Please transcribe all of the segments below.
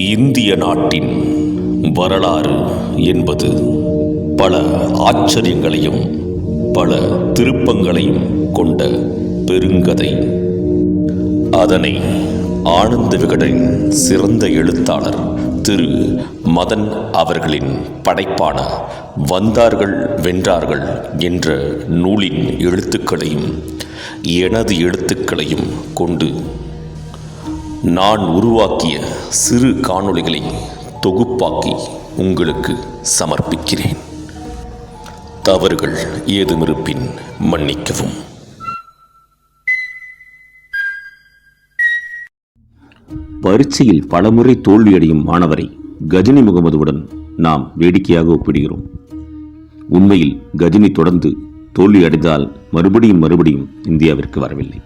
இந்திய நாட்டின் வரலாறு என்பது பல ஆச்சரியங்களையும் பல திருப்பங்களையும் கொண்ட பெருங்கதை. அதனை ஆனந்த விகடனின் சிறந்த எழுத்தாளர் திரு மதன் அவர்களின் படைப்பான வந்தார்கள் வென்றார்கள் என்ற நூலின் எழுத்துக்களையும் எனது எழுத்துக்களையும் கொண்டு நான் உருவாக்கிய சிறு காணொளிகளை தொகுப்பாக்கி உங்களுக்கு சமர்ப்பிக்கிறேன். தவறுகள் ஏதுமிருப்பின் மன்னிக்கவும். பரீட்சையில் பலமுறை தோல்வியடையும் மாணவரை கஜினி முகமதுவுடன் நாம் வேடிக்கையாக ஒப்பிடுகிறோம். உண்மையில் கஜினி தொடர்ந்து தோல்வியடைந்தால் மறுபடியும் இந்தியாவிற்கு வரவில்லை.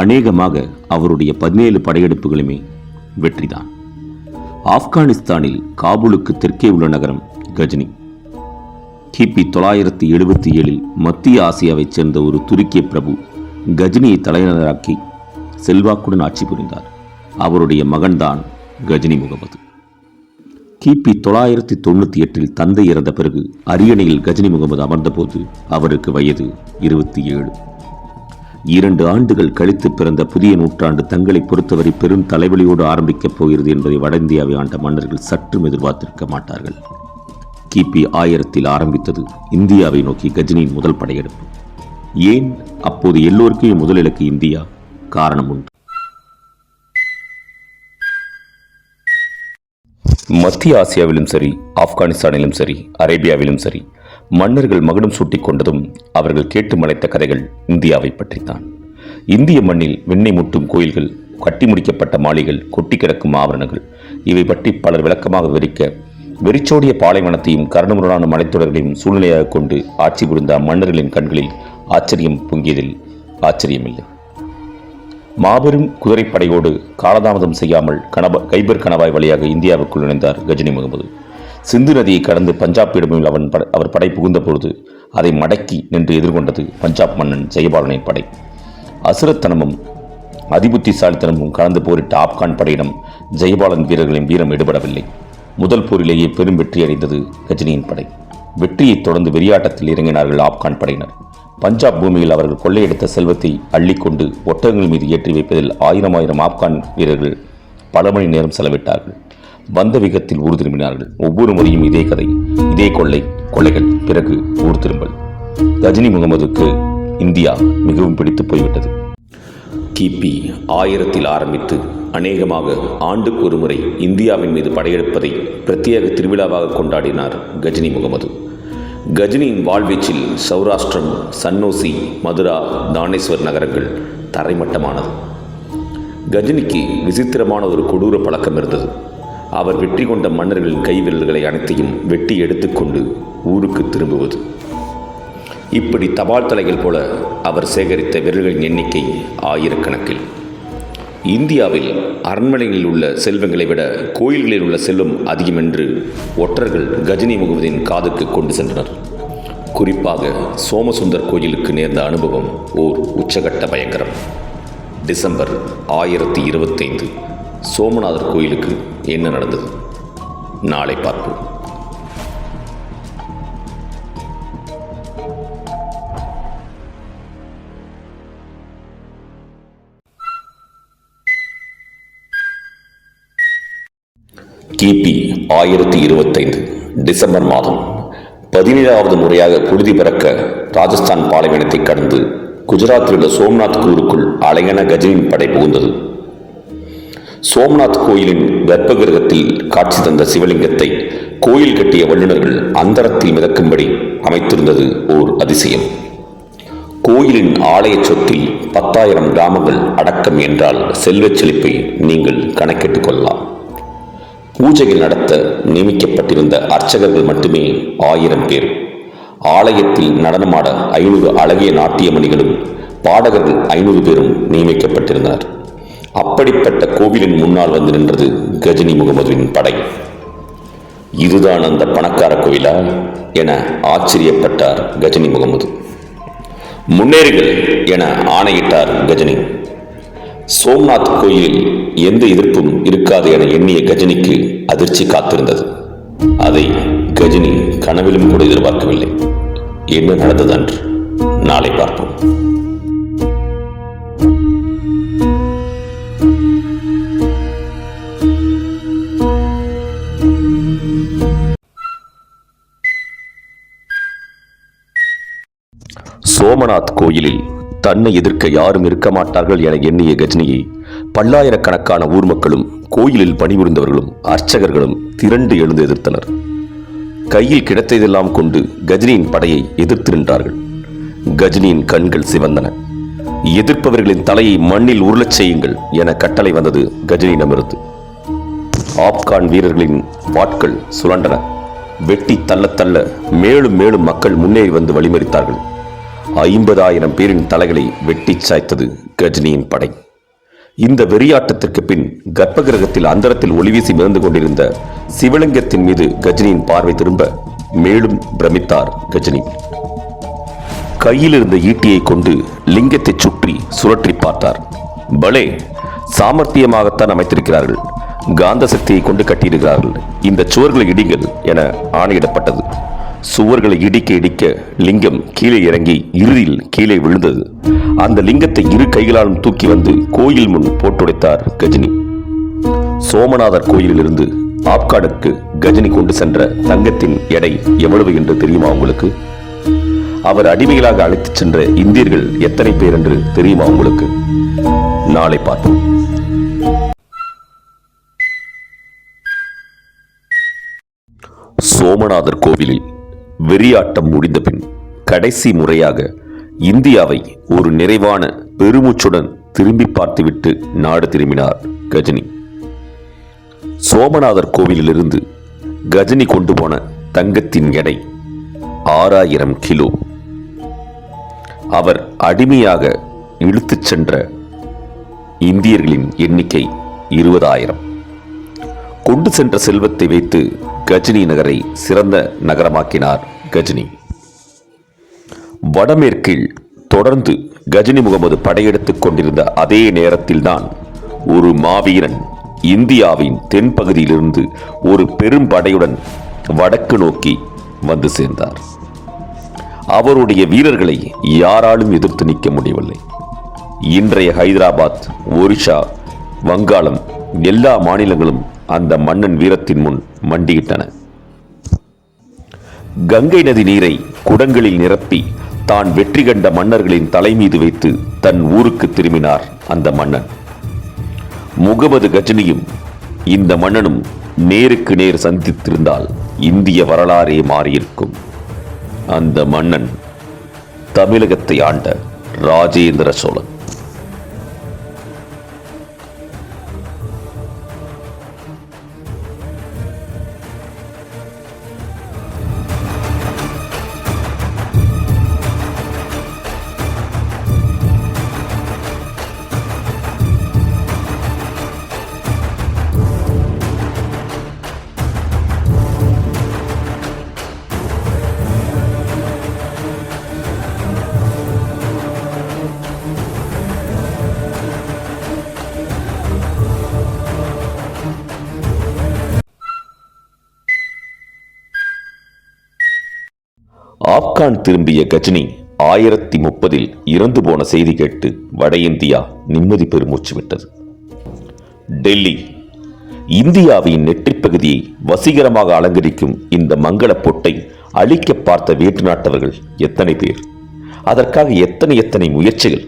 அநேகமாக அவருடைய 17 படையெடுப்புகளுமே வெற்றிதான். ஆப்கானிஸ்தானில் காபூலுக்கு தெற்கே உள்ள நகரம் கஜினி. கிபி 977 மத்திய ஆசியாவைச் சேர்ந்த ஒரு துருக்கிய பிரபு கஜினியை தலைநகராக்கி செல்வாக்குடன் ஆட்சி புரிந்தார். அவருடைய மகன்தான் கஜினி முகமது. கிபி 998 தந்தை இறந்த பிறகு அரியணையில் கஜினி முகமது அமர்ந்தபோது அவருக்கு வயது 27. 2 ஆண்டுகள் கழித்து பிறந்த புதிய நூற்றாண்டு தங்களை பொறுத்தவரை பெரும் தலைவலியோடு ஆரம்பிக்கப் போகிறது என்பதை வட இந்தியாவை ஆண்ட மன்னர்கள் சற்றும் எதிர்பார்த்திருக்க மாட்டார்கள். கிபி 1000 ஆரம்பித்தது இந்தியாவை நோக்கி கஜினியின் முதல் படையெடுப்பு. ஏன் அப்போது எல்லோருக்குமே முதல் இலக்கு இந்தியா? காரணம் உண்டு. மத்திய ஆசியாவிலும் சரி, ஆப்கானிஸ்தானிலும் சரி, அரேபியாவிலும் சரி, மன்னர்கள் மகுடம் சூட்டிக் கொண்டதும் அவர்கள் கேட்டு மலைத்த கதைகள் இந்தியாவை பற்றித்தான். இந்திய மண்ணில் வெண்ணெய் முட்டும் கோயில்கள், கட்டி முடிக்கப்பட்ட மாளிகள், கொட்டி கிடக்கும் ஆபரணங்கள், இவை பற்றி பலர் விளக்கமாக விவரிக்க வெறிச்சோடிய பாலைவனத்தையும் கரடுமுரடான மலைத்தொடர்களையும் சூழ்நிலையாக கொண்டு ஆட்சி புரிந்த மன்னர்களின் கண்களில் ஆச்சரியம் பொங்கியதில் ஆச்சரியமில்லை. மாபெரும் குதிரைப்படையோடு காலதாமதம் செய்யாமல் கைபர் கணவாய் வழியாக இந்தியாவுக்குள் நுழைந்தார் கஜினி முகமது. சிந்து நதியை கடந்து பஞ்சாப் இடமில் அவர் படை புகுந்த பொழுது அதை மடக்கி நின்று எதிர்கொண்டது பஞ்சாப் மன்னன் ஜெயபாலனின் படை. அசுரத்தனமும் அதிபுத்திசாலித்தனமும் கலந்து போரிட்ட ஆப்கான் படையிடம் ஜெயபாலன் வீரர்களின் வீரம் எடுபடவில்லை. முதல் போரிலேயே பெரும் வெற்றி அடைந்தது கஜினியின் படை. வெற்றியைத் தொடர்ந்து வெறியாட்டத்தில் இறங்கினார்கள் ஆப்கான் படையினர். பஞ்சாப் பூமியில் அவர்கள் கொள்ளையெடுத்த செல்வத்தை அள்ளிக்கொண்டு ஒட்டகங்கள் மீது ஏற்றி வைப்பதில் 1000 ஆப்கான் வீரர்கள் பல மணி நேரம் செலவிட்டார்கள். வந்த விகத்தில் ஊர் திரும்பினார்கள். ஒவ்வொரு முறையும் இதே கதை, இதே கொள்ளைகள், பிறகு ஊர் திரும்பல். கஜினி முகமதுக்கு இந்தியா மிகவும் பிடித்து போய்விட்டது. கிபி 1000 ஆரம்பித்து அநேகமாக ஆண்டுக்கு ஒரு முறை இந்தியாவின் மீது படையெடுப்பதை பிரத்யேக திருவிழாவாக கொண்டாடினார் கஜினி முகமது. கஜினியின் வாழ்வீச்சில் சௌராஷ்டிரம், சன்னோசி, மதுரா, தானேஸ்வர் நகரங்கள் தரைமட்டமானது. கஜினிக்கு விசித்திரமான ஒரு கொடூர பழக்கம் இருந்தது. அவர் வெற்றி கொண்ட மன்னர்களின் கைவிரல்களை அனைத்தையும் வெட்டி எடுத்துக்கொண்டு ஊருக்கு திரும்புவது. இப்படி தபால் தலைகள் போல அவர் சேகரித்த விரல்களின் எண்ணிக்கை ஆயிரக்கணக்கில். இந்தியாவில் அரண்மனைகளில் உள்ள செல்வங்களை விட கோயில்களில் உள்ள செல்வம் அதிகம் என்று ஒற்றர்கள் கஜினி முகமதின் காதுக்கு கொண்டு சென்றனர். குறிப்பாக சோமசுந்தர் கோயிலுக்கு நேர்ந்த அனுபவம் ஓர் உச்சகட்ட பயங்கரம். டிசம்பர் 1025 சோமநாதர் கோயிலுக்கு என்ன நடந்தது? நாளை பார்ப்போம். கிபி 1025 டிசம்பர் மாதம் 17வது முறையாக புழுதி பறக்க ராஜஸ்தான் பாலைவனத்தை கடந்து குஜராத்தில் உள்ள சோம்நாத் ஊருக்குள் அலையென கஜினியின் படை புகுந்தது. சோம்நாத் கோயிலின் கர்ப்பகிரகத்தில் காட்சி தந்த சிவலிங்கத்தை கோயில் கட்டிய வல்லுநர்கள் அந்தரத்தில் மிதக்கும்படி அமைத்திருந்தது ஓர் அதிசயம். கோயிலின் ஆலய சொத்தில் 10,000 கிராமங்கள் அடக்கம் என்றால் செல்வச் செழிப்பை நீங்கள் கணக்கிட்டுக் கொள்ளலாம். பூஜைகள் நடத்த நியமிக்கப்பட்டிருந்த அர்ச்சகர்கள் மட்டுமே 1000 பேர். ஆலயத்தில் நடனமாட 500 அழகிய நாட்டியமணிகளும் பாடகர்கள் 500 பேரும் நியமிக்கப்பட்டிருந்தனர். அப்படிப்பட்ட கோவிலின் முன்னால் வந்து நின்றது கஜினி முகமதுவின் படை. இதுதான் அந்த பணக்கார கோயிலா என ஆச்சரியப்பட்டார் கஜினி முகமது. முன்னேறுகள் என ஆணையிட்டார் கஜினி. சோம்நாத் கோயிலில் எந்த எதிர்ப்பும் இருக்காது என எண்ணிய கஜினிக்கு அதிர்ச்சி காத்திருந்தது. அதை கஜினி கனவிலும் கூட எதிர்பார்க்கவில்லை. என்ன நடந்தது அன்று நாளை பார்ப்போம். சோமநாத் கோயிலில் தன்னை எதிர்க்க யாரும் இருக்க மாட்டார்கள் என எண்ணிய கஜினியை பல்லாயிரக்கணக்கான ஊர் மக்களும் கோயிலில் பணிபுரிந்தவர்களும் அர்ச்சகர்களும் திரண்டு எழுந்து எதிர்த்தனர். கையில் கிடைத்ததெல்லாம் கொண்டு கஜினியின் படையை எதிர்த்து நின்றார்கள். கஜினியின் கண்கள் சிவந்தன. எதிர்ப்பவர்களின் தலையை மண்ணில் உருளச் செய்யுங்கள் என கட்டளை வந்தது கஜினியிடமிருந்து. ஆப்கான் வீரர்களின் வாட்கள் சுழண்டன. வெட்டி தள்ள தள்ள மேலும் மேலும் மக்கள் முன்னேறி வந்து வழிமறித்தார்கள். 50,000 பேரின் தலைகளை வெட்டி சாய்த்தது கஜினியின் படை. இந்த வெறியாட்டத்திற்கு பின் கர்ப்பகிரகத்தில் அந்தரத்தில் ஒளிவீசி மிதந்து கொண்டிருந்த சிவலிங்கத்தின் மீது கஜினியின் பார்வை திரும்ப மேலும் பிரமித்தார் கஜினி. கையில் இருந்த ஈட்டியை கொண்டு லிங்கத்தை சுற்றி சுழற்றி பார்த்தார். பலே, சாமர்த்தியமாகத்தான் அமைத்திருக்கிறார்கள். காந்த சக்தியை கொண்டு கட்டியிருக்கிறார்கள். இந்த சுவர்களை இடிங்கள் என ஆணையிடப்பட்டது. சுவர்களை இடிக்க இடிக்க லிங்கம் கீழே இறங்கி இறுதியில் கீழே விழுந்தது. அந்த லிங்கத்தை இரு கைகளாலும் தூக்கி வந்து கோயில் முன் போட்டுடைத்தார் கஜினி. சோமநாதர் கோயிலிலிருந்து ஆப்கானுக்கு கஜினி கொண்டு சென்ற தங்கத்தின் எடை எவ்வளவு என்று தெரியுமா உங்களுக்கு? அவர் அடிமைகளாக அழைத்துச் சென்ற இந்தியர்கள் எத்தனை பேர் என்று தெரியுமா உங்களுக்கு? நாளை பார்ப்போம். சோமநாதர் கோவிலில் வெறியாட்டம் முடிந்த பின் கடைசி முறையாக இந்தியாவை ஒரு நிறைவான பெருமூச்சுடன் திரும்பி பார்த்துவிட்டு நாடு திரும்பினார் கஜினி. சோமநாதர் கோவிலிலிருந்து கஜினி கொண்டு போன தங்கத்தின் எடை 6000 கிலோ. அவர் அடிமையாக இழுத்துச் சென்ற இந்தியர்களின் எண்ணிக்கை 20,000. கொண்டு சென்ற செல்வத்தை வைத்து கஜினி நகரை சிறந்த நகரமாக்கினார் கஜினி. வடமேற்கில் தொடர்ந்து கஜினி முகமது படையெடுத்துக் கொண்டிருந்த அதே நேரத்தில்தான் ஒரு மாவீரன் இந்தியாவின் தென்பகுதியிலிருந்து ஒரு பெரும் படையுடன் வடக்கு நோக்கி வந்து சேர்ந்தார். அவருடைய வீரர்களை யாராலும் எதிர்த்து நிற்க முடியவில்லை. இன்றைய ஹைதராபாத், ஒரிஷா, வங்காளம் எல்லா மாநிலங்களும் அந்த மன்னன் வீரத்தின் முன் மண்டியிட்டன. கங்கை நதி நீரை குடங்களில் நிரப்பி தான் வெற்றி கண்ட மன்னர்களின் தலை மீது வைத்து தன் ஊருக்கு திரும்பினார் அந்த மன்னன். முகமது கஜினியும் இந்த மன்னனும் நேருக்கு நேர் சந்தித்திருந்தால் இந்திய வரலாறே மாறியிருக்கும். அந்த மன்னன் தமிழகத்தை ஆண்ட ராஜேந்திர சோழன். ஆப்கான் திரும்பிய கஜினி 1030 இறந்து போன செய்தி கேட்டு வட இந்தியா நிம்மதி பெருமூச்சு விட்டது. டெல்லி, இந்தியாவின் நெற்றிப்பகுதியை வசீகரமாக அலங்கரிக்கும் இந்த மங்கள பொட்டை அழிக்க பார்த்த வேற்று நாட்டவர்கள் எத்தனை பேர்? அதற்காக எத்தனை முயற்சிகள்!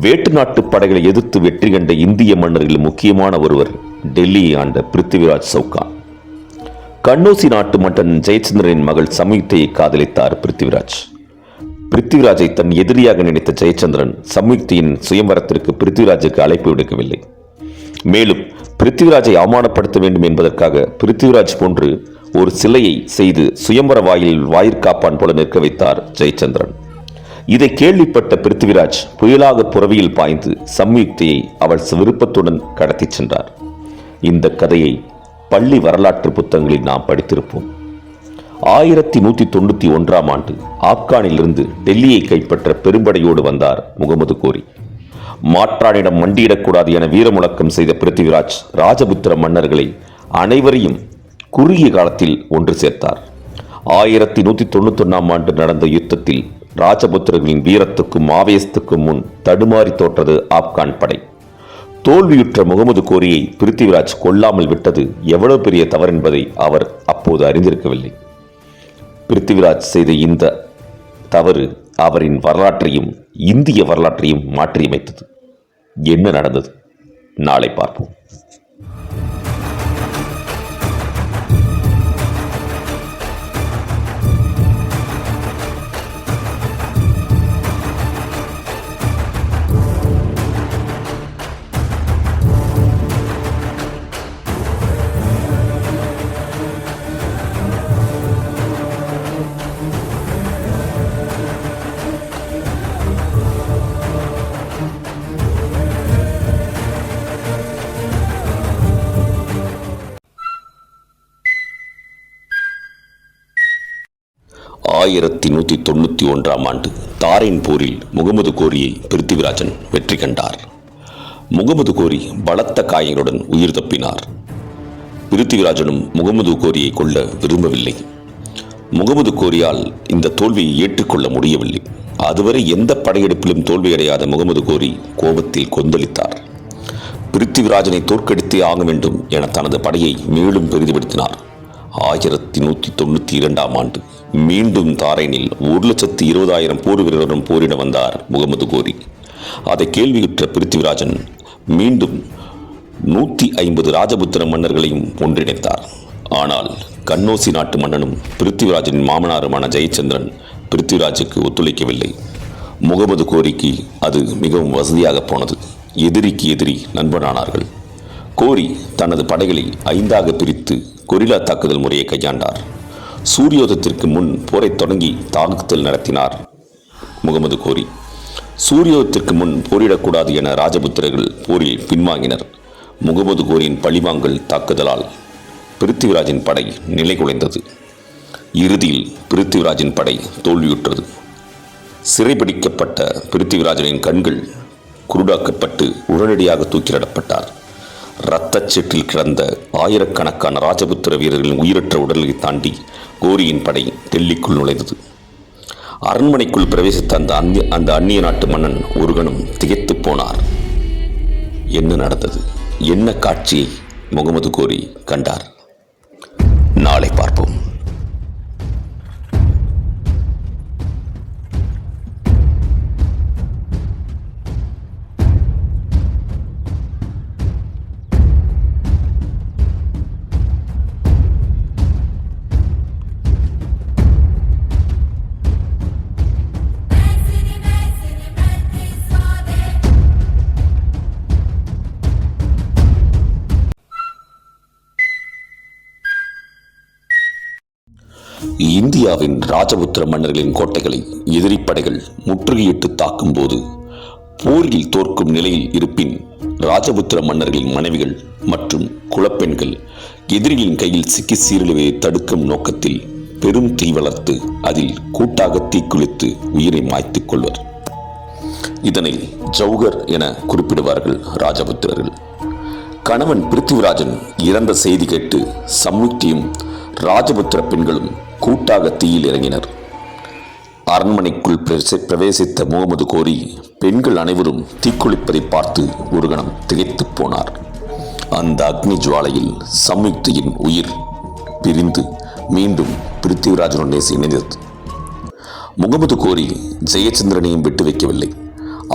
வேற்று நாட்டு படைகளை எதிர்த்து வெற்றி கண்ட இந்திய மன்னர்களில் முக்கியமான ஒருவர் டெல்லியை ஆண்ட பிருத்திவிராஜ் சவுகான். கண்ணோசி நாட்டு மன்னன் ஜெயச்சந்திரனின் மகள் சம்யுக்தையை காதலித்தார் பிருத்திவிராஜ். பிருத்திவிராஜை தன் எதிரியாக நினைத்த ஜெயச்சந்திரன் சம்யுக்தியின் சுயம்பரத்திற்கு பிருத்திவிராஜுக்கு அழைப்பு விடுக்கவில்லை. மேலும் பிருத்திவிராஜை அவமானப்படுத்த வேண்டும் என்பதற்காக பிருத்திவிராஜ் போன்று ஒரு சிலையை செய்து சுயம்பர வாயிலில் வாயிற்காப்பான் போல நிற்க வைத்தார் ஜெயச்சந்திரன். இதை கேள்விப்பட்ட பிருத்திவிராஜ் புயலாக புறவியில் பாய்ந்து சம்யுக்தியை அவள் விருப்பத்துடன் கடத்திச் சென்றார். இந்த கதையை பள்ளி வரலாற்று புத்தகங்களில் நாம் படித்திருப்போம். 1191 ஆண்டு ஆப்கானிலிருந்து டெல்லியை கைப்பற்ற பெரும்படையோடு வந்தார் முகமது கோரி. மாற்றானிடம் மண்டியிடக்கூடாது என வீரமுழக்கம் செய்த பிருத்திவிராஜ் ராஜபுத்திர மன்னர்களை அனைவரையும் குறுகிய காலத்தில் ஒன்று சேர்த்தார். 1191 ஆண்டு நடந்த யுத்தத்தில் ராஜபுத்திரர்களின் வீரத்துக்கும் ஆவேசத்துக்கும் முன் தடுமாறி தோற்றது ஆப்கான் படை. தோல்வியுற்ற முகமது கோரியை பிருத்திவிராஜ் கொல்லாமல் விட்டது எவ்வளவு பெரிய தவறு என்பதை அவர் அப்போது அறிந்திருக்கவில்லை. பிருத்திவிராஜ் செய்த இந்த தவறு அவரின் வரலாற்றையும் இந்திய வரலாற்றையும் மாற்றியமைத்தது. என்ன நடந்தது? நாளை பார்ப்போம். ஆயிரத்தி 1191 ஆண்டு தாரின் போரில் முகமது கோரியை பிருத்திவிராஜன் வெற்றி கண்டார். முகமது கோரி பலத்த காயங்களுடன் உயிர் தப்பினார். பிருத்திவிராஜனும் முகமது கோரியை கொல்ல விரும்பவில்லை. முகமது கோரியால் இந்த தோல்வியை ஏற்றுக்கொள்ள முடியவில்லை. அதுவரை எந்த படையெடுப்பிலும் தோல்வியடையாத முகமது கோரி கோபத்தில் கொந்தளித்தார். பிருத்திவிராஜனை தோற்கடித்தே ஆக வேண்டும் என தனது படையை மேலும் பெரிதுபடுத்தினார். 1192 ஆண்டு மீண்டும் தாரைனில் 1,20,000 போர் வீரருடன் போரிட வந்தார் முகமது கோரி. அதை கேள்வியுற்ற பிருத்திவிராஜன் மீண்டும் 150 ராஜபுத்திர மன்னர்களையும் ஒன்றிணைத்தார். ஆனால் கன்னோசி நாட்டு மன்னனும் பிருத்திவிராஜனின் மாமனாருமான ஜெயச்சந்திரன் பிருத்திவிராஜுக்கு ஒத்துழைக்கவில்லை. முகமது கோரிக்கு அது மிகவும் வசதியாக போனது. எதிரிக்கு எதிரி நண்பனானார்கள். கோரி தனது படைகளை 5ஆக பிரித்து கொரில்லா தாக்குதல் முறையை கையாண்டார். சூரியோதயத்திற்கு முன் போரை தொடங்கி தாக்குதல் நடத்தினார் முகமது கோரி. சூரியோதயத்திற்கு முன் போரிடக்கூடாது என ராஜபுத்திரர்கள் போரில் பின்வாங்கினர். முகமது கோரியின் பழிவாங்கல் தாக்குதலால் பிருத்திவிராஜின் படை நிலைகுலைந்தது. இறுதியில் பிருத்திவிராஜின் படை தோல்வியுற்றது. சிறைபிடிக்கப்பட்ட பிருத்திவிராஜனின் கண்கள் குருடாக்கப்பட்டு உடனடியாக தூக்கிலிடப்பட்டார். இரத்தச்சீட்டில் கிடந்த ஆயிரக்கணக்கான ராஜபுத்திர வீரர்களின் உயிரற்ற உடலை தாண்டி கோரியின் படை டெல்லிக்குள் நுழைந்தது. அரண்மனைக்குள் பிரவேசித்த அந்த அந்நிய நாட்டு மன்னன் ஒரு கணம் திகைத்து போனார். என்ன நடந்தது? என்ன காட்சியை முகமது கோரி கண்டார்? நாளை பார்ப்போம். இந்தியாவின் ராஜபுத்திர மன்னர்களின் கோட்டைகளை எதிரிப்படைகள் முற்றுகையிட்டு தாக்கும் போது போரில் தோற்கும் நிலையில் இருப்பின் ராஜபுத்திர மன்னர்களின் மனைவிகள் மற்றும் குலப்பெண்கள் எதிரிகளின் கையில் சிக்கி சீரழிவை தடுக்கும் நோக்கத்தில் பெரும் தீ வளர்த்து அதில் கூட்டாக தீக்குளித்து உயிரை மாய்த்துக் கொள்வர். இதனை ஜௌகர் என குறிப்பிடுவார்கள் ராஜபுத்திரர்கள். கணவன் பிருத்திவிராஜன் இறந்த செய்தி கேட்டு சம்யுக்தியும் ராஜபுத்திர பெண்களும் கூட்டாக தீயில் இறங்கினர். அரண்மனைக்குள் பிரவேசித்த முகமது கோரி பெண்கள் அனைவரும் தீக்குளிப்பதை பார்த்து ஒரு கணம் திகைத்து போனார். அந்த அக்னி ஜுவாலையில் சம்யுக்தியின் உயிர் பிரிந்து மீண்டும் பிருத்திவிராஜனுடன் இணைந்தது. முகமது கோரி ஜெயச்சந்திரனையும் விட்டு வைக்கவில்லை.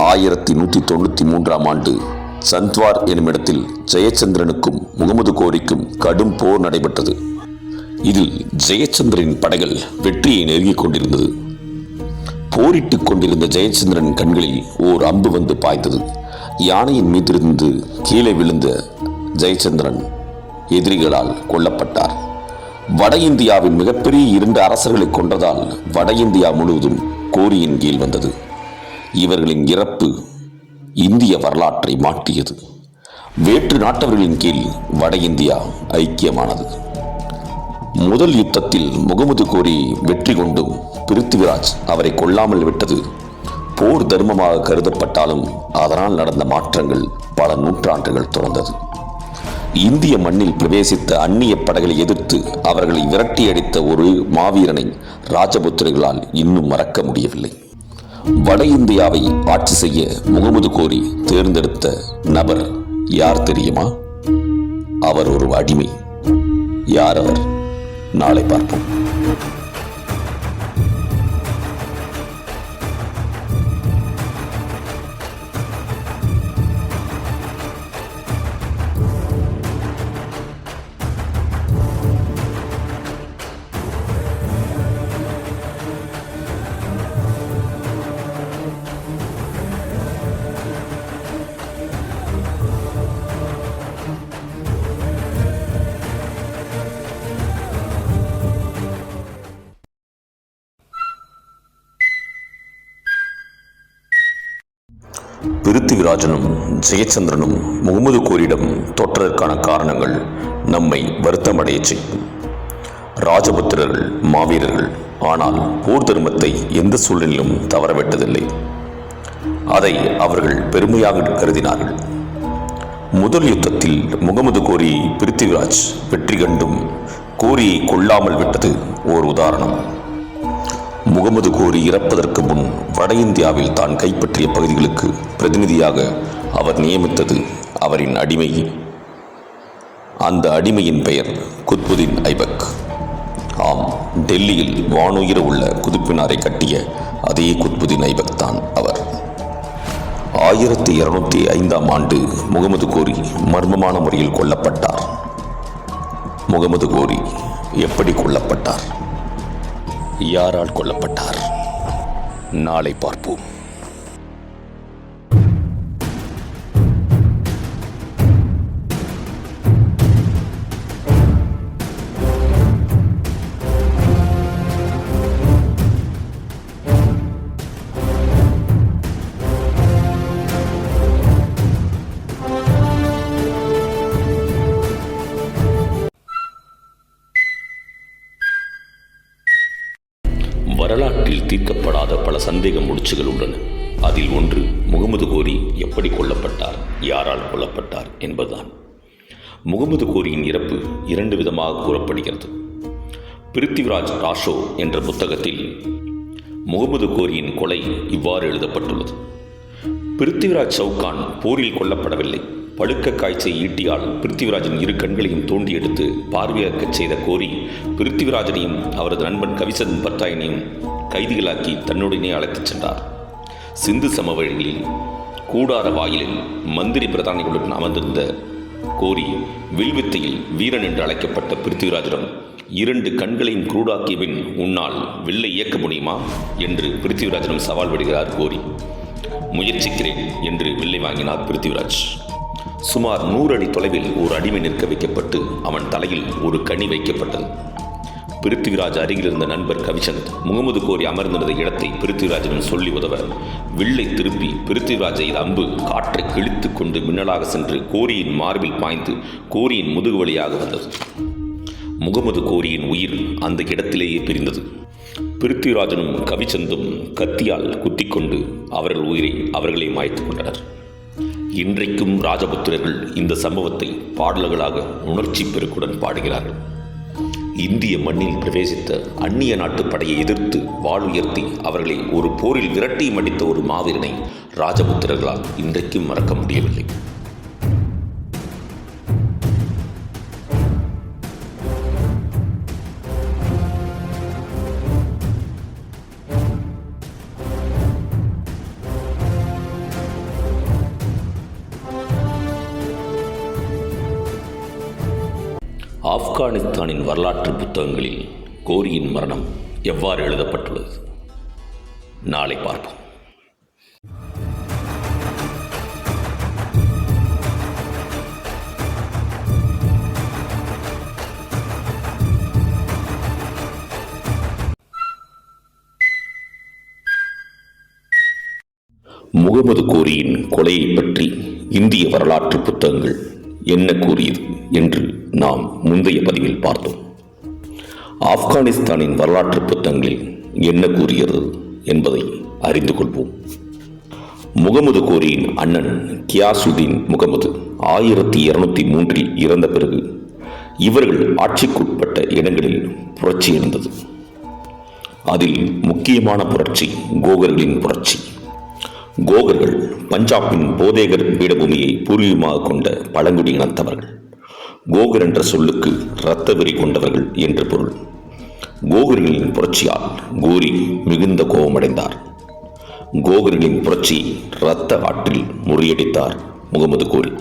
1193 ஆண்டு சந்த்வார் எனுமிடத்தில் ஜெயச்சந்திரனுக்கும் முகமது கோரிக்கும் கடும் போர் நடைபெற்றது. இதில் ஜெயச்சந்திரனின் படைகள் வெற்றியை நெருங்கிக் கொண்டிருந்தது. போரிட்டுக் கொண்டிருந்த ஜெயச்சந்திரன் கண்களில் ஓர் அம்பு வந்து பாய்ந்தது. யானையின் மீதிருந்து கீழே விழுந்த ஜெயச்சந்திரன் எதிரிகளால் கொல்லப்பட்டார். வட இந்தியாவின் மிகப்பெரிய 2 அரசர்களை கொன்றதால் வட இந்தியா முழுவதும் கோரியின் கீழ் வந்தது. இவர்களின் இறப்பு இந்திய வரலாற்றை மாற்றியது. வேற்று நாட்டவர்களின் கீழ் வட இந்தியா ஐக்கியமானது. முதல் யுத்தத்தில் முகமது கோரி வெற்றி கொண்டும் பிருத்திவிராஜ் அவரை கொல்லாமல் விட்டது போர் தர்மமாக கருதப்பட்டாலும் அதனால் நடந்த மாற்றங்கள் பல நூற்றாண்டுகள் தொடர்ந்தது. இந்திய மண்ணில் பிரவேசித்த அந்நிய படைகளை எதிர்த்து அவர்களை விரட்டி அடித்த ஒரு மாவீரனை ராஜபுத்திரர்களால் இன்னும் மறக்க முடியவில்லை. வட இந்தியாவை ஆட்சி செய்ய முகமது கோரி தேர்ந்தெடுத்த நபர் யார் தெரியுமா? அவர் ஒரு அடிமை. யார் அவர்? நாளை பார்ப்போம். பிருத்திவிராஜனும் ஜெயச்சந்திரனும் முகமது கோரியிடம் தோற்றதற்கான காரணங்கள் நம்மை வருத்தமடைய செய்யும். ராஜபுத்திரர்கள் மாவீரர்கள், ஆனால் போர் தர்மத்தை எந்த சூழ்நிலையிலும் தவறவிட்டதில்லை. அதை அவர்கள் பெருமையாக கருதினார்கள். முதல் யுத்தத்தில் முகமது கோரி பிருத்திவிராஜ் வெற்றி கண்டும் கோரியை கொல்லாமல் விட்டது ஓர் உதாரணம். முகமது கோரி இறப்பதற்கு முன் வட இந்தியாவில் தான் கைப்பற்றிய பகுதிகளுக்கு பிரதிநிதியாக அவர் நியமித்தது அவரின் அடிமை. அந்த அடிமையின் பெயர் குத்புதீன் ஐபக். ஆம், டெல்லியில் வானுயிர உள்ள குதுப்பினாரை கட்டிய அதே குத்புதீன் ஐபக் தான் அவர். 1205ஆம் ஆண்டு முகமது கோரி மர்மமான முறையில் கொல்லப்பட்டார். முகமது கோரி எப்படி கொல்லப்பட்டார்? யாரால் கொல்லப்பட்டார்? நாளை பார்ப்போம். வரலாற்றில் தீர்க்கப்படாத பல சந்தேக முடிச்சுகள் உள்ளன. அதில் ஒன்று முகமது கோரி எப்படி கொல்லப்பட்டார், யாரால் கொல்லப்பட்டார் என்பதுதான். முகமது கோரியின் இறப்பு 2 விதமாக கூறப்படுகிறது. பிருத்திவிராஜ் ராஷோ என்ற புத்தகத்தில் முகமது கோரியின் கொலை இவ்வாறு எழுதப்பட்டுள்ளது. பிருத்திவிராஜ் சவுகான் போரில் கொல்லப்படவில்லை. பழுக்க காய்ச்ச ஈட்டியால் பிருத்திவிராஜின் 2 கண்களையும் தோண்டி எடுத்து பார்வையாக்கச் செய்த கோரி பிருத்திவிராஜனையும் அவரது நண்பன் கவிசந்த் பர்தாயினையும் கைதிகளாக்கி தன்னுடனே அழைத்துச் சென்றார். சிந்து சமவெளிகளில் கூடார வாயிலில் மந்திரி பிரதானிகளுடன் அமர்ந்திருந்த கோரி வில்வித்தையில் வீரன் என்று அழைக்கப்பட்ட பிருத்திவிராஜிடம் 2 கண்களையும் குருடாக்கிய பின் உன்னால் வில்லை இயக்க முடியுமா என்று பிருத்திவிராஜிடம் சவால் விடுகிறார் கோரி. முயற்சிக்கிறேன் என்று வில்லை வாங்கினார் பிருத்திவிராஜ். சுமார் 100 அடி தொலைவில் ஒரு அடிமை நிற்க வைக்கப்பட்டு அவன் தலையில் ஒரு கனி வைக்கப்பட்டது. பிருத்திவிராஜ் அருகில் இருந்த நண்பர் கவிசந்த் முகமது கோரி அமர்ந்திருந்த இடத்தை பிருத்திவிராஜிடம் சொல்லி உதவ வில்லை திருப்பி பிருத்திவிராஜை அம்பு காற்றை கிழித்து கொண்டு மின்னலாக சென்று கோரியின் மார்பில் பாய்ந்து கோரியின் முதுகு வழியாக வந்தது. முகமது கோரியின் உயிர் அந்த இடத்திலேயே பிரிந்தது. பிருத்திவிராஜனும் கவிச்சந்தும் கத்தியால் குத்திக்கொண்டு அவர்கள் உயிரை அவர்களே மாய்த்துக் கொண்டனர். இன்றைக்கும் ராஜபுத்திரர்கள் இந்த சம்பவத்தை பாடல்களாக உணர்ச்சி பெருக்குடன் பாடுகிறார்கள். இந்திய மண்ணில் பிரவேசித்த அந்நிய நாட்டு படையை எதிர்த்து வாள் உயர்த்தி அவர்களை ஒரு போரில் விரட்டி மடித்த ஒரு மாவீரனை ராஜபுத்திரர்களால் இன்றைக்கும் மறக்க முடியவில்லை. ஆப்கானிஸ்தானின் வரலாற்று புத்தகங்களில் கோரியின் மரணம் எவ்வாறு எழுதப்பட்டுள்ளது? நாளை பார்ப்போம். முகமது கோரியின் கொலையை பற்றி இந்திய வரலாற்று புத்தகங்கள் என்ன கூறியது என்று நாம் முந்தைய பதிவில் பார்த்தோம். ஆப்கானிஸ்தானின் வரலாற்று புத்தகங்களில் என்ன கூறுகிறது என்பதை அறிந்து கொள்வோம். முகமது கோரியின் அண்ணன் கியாசுதீன் முகமது 1203 இறந்த பிறகு இவர்கள் ஆட்சிக்குட்பட்ட இடங்களில் புரட்சி எழுந்தது. அதில் முக்கியமான புரட்சி கோகர்களின் புரட்சி. கோகர்கள் பஞ்சாபின் போதேகர் பீடபூமியை பூர்வீகமாக கொண்ட பழங்குடி இனத்தவர்கள். கோகர் என்ற சொல்லுக்கு இரத்த வெறி கொண்டவர்கள் என்று பொருள். கோகர்களின் புரட்சியால் கோரி மிகுந்த கோபமடைந்தார். கோகர்களின் புரட்சி இரத்த ஆற்றில் முறியடித்தார் முகமது கோரி.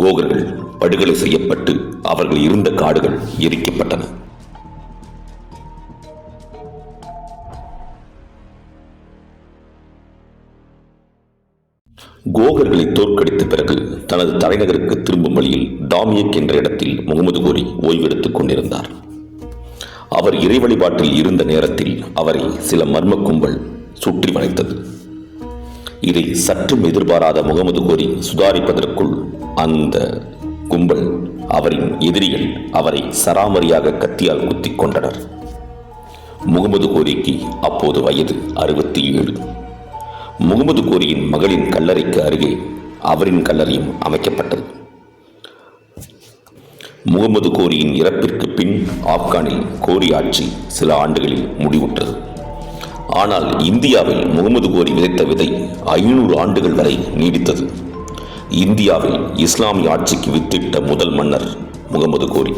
கோகர்கள் படுகொலை செய்யப்பட்டு அவர்கள் இருந்த காடுகள் எரிக்கப்பட்டன. கோகர்களை தோற்கடித்த பிறகு தனது தலைநகருக்கு திரும்பும் வழியில் டாமியக் என்ற இடத்தில் முகமது கோரி ஓய்வெடுத்துக் கொண்டிருந்தார். அவர் இறை வழிபாட்டில் இருந்த நேரத்தில் அவரை சில மர்ம கும்பல் சுற்றி வளைத்தது. இதை சற்றும் எதிர்பாராத முகமது கோரி சுதாரிப்பதற்குள் அந்த கும்பல் அவரின் எதிரிகள் அவரை சராமரியாக கத்தியால் குத்திக் கொண்டனர். முகமது கோரிக்கு அப்போது வயது 67. முகமது கோரியின் மகளின் கல்லறைக்கு அருகே அவரின் கல்லறையும் அமைக்கப்பட்டது. முகமது கோரியின் இறப்பிற்கு பின் ஆப்கானில் கோரி ஆட்சி சில ஆண்டுகளில் முடிவுற்றது. ஆனால் இந்தியாவில் முகமது கோரி விதைத்த விதை 500 ஆண்டுகள் வரை நீடித்தது. இந்தியாவில் இஸ்லாமிய ஆட்சிக்கு வித்திட்ட முதல் மன்னர் முகமது கோரி.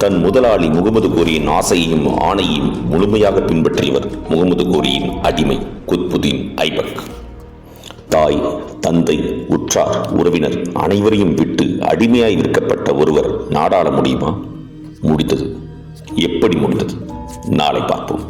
தன் முதலாளி முகமது கோரியின் ஆசையையும் ஆணையையும் முழுமையாக பின்பற்றியவர் முகமது கோரியின் அடிமை குத்புதீன் ஐபக். தாய், தந்தை, உற்றார், உறவினர் அனைவரையும் விட்டு அடிமையாய் விற்கப்பட்ட ஒருவர் நாடாள முடியுமா? முடிந்தது. எப்படி முடிந்தது? நாளை பார்ப்போம்.